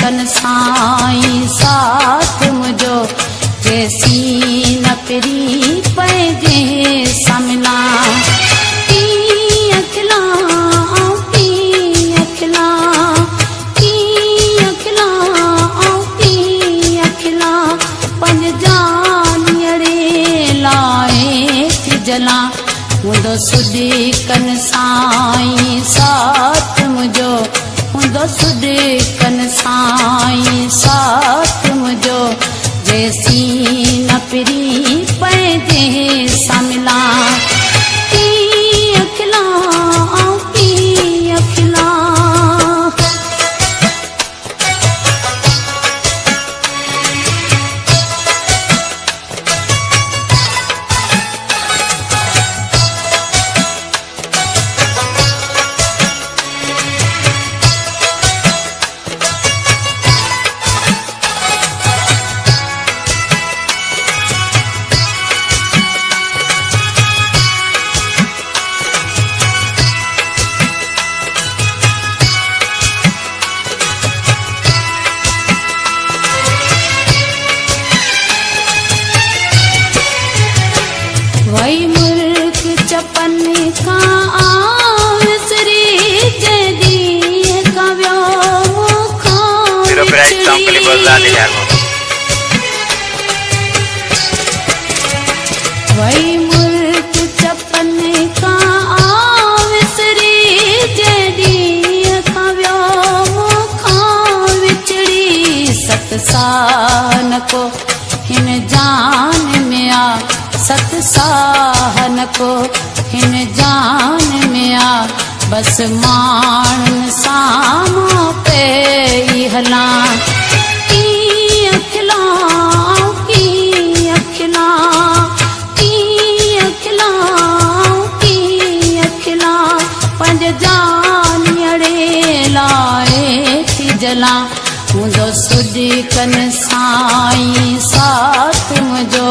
कन साईं साथ मुझो जैसी न पिरी पैजे समला जला मुंदो सुडी कन साईं साथ मुझो मुंदो सुडी कन साईं साथ मुझो जैसी न पिरी पैजे समला वही मुल्क चपन का आसरी जदी कव्यो मुखो वही मुल्क चपन का आसरी जदी कव्यो मुखो विचड़ी सतसान को हिन जान में आ सतसाहन को हिन जान में आ बस माण्हुनि साम्हूं पे हला कीअं खिलां कीअं खिलां कीअं खिलां कीअं खिलां पंज जानियड़े लाए थी जला मुंदो सुडी कन साईं साथ मुझो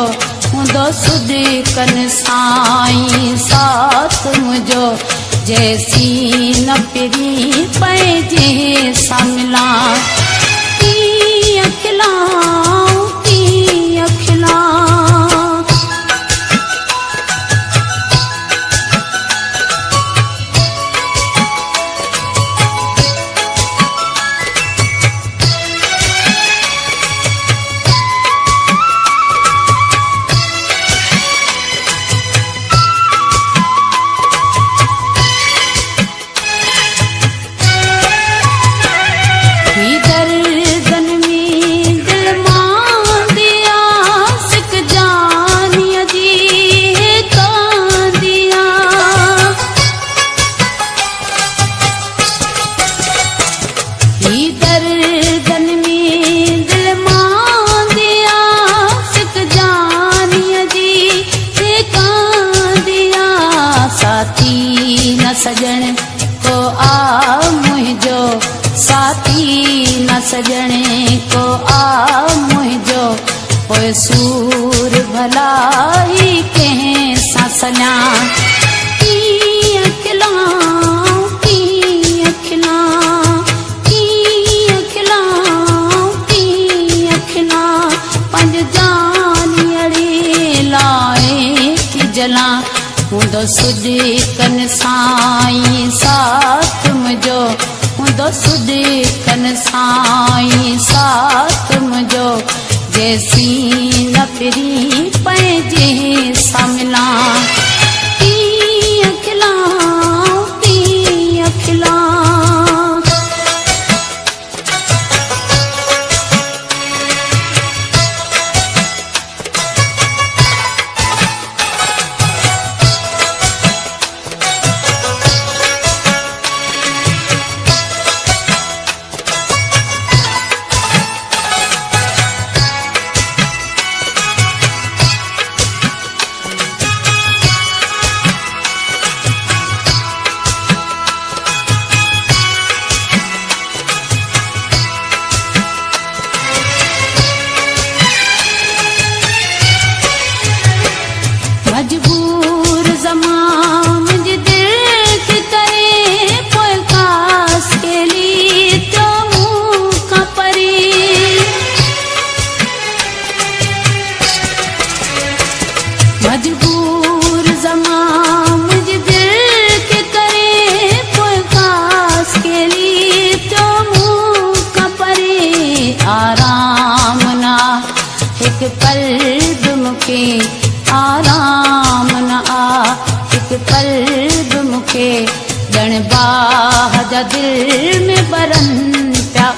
मुंदो सुडी कन साईं साथ मुझो जैसी न पिरी पैजे समला कीअं खिलां कीअं खिलां साथी न सजण को आ मुझो साथी न सजण को आ मुझो पोइ सूर भलाई कंहिं सां सञा कीअं खिलां कीअं खिलां कीअं खिलां कीअं खिलां पंज जानियड़े लाए थी जला मुंदो सुडी कन साईं साथ मुझो मुंदो सुडी कन साईं साथ मुझो जैसी न पिरी पैजे समला कीअं खिलां कीअं खिलां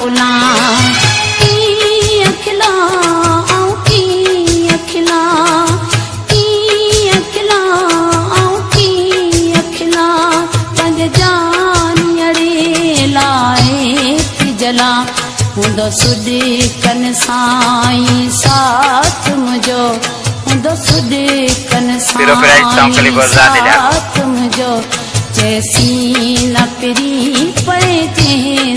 पुला कीअं खिलां कीअं खिलां कीअं खिलां कीअं खिलां पंहिंजे जानियड़े लाइ थी जला हूंदो सुॾे कन साईं साथ मुंहिंजो हूंदो सुॾे कन साईं साथ मुंहिंजो जैसी न पिरी पए कंहिं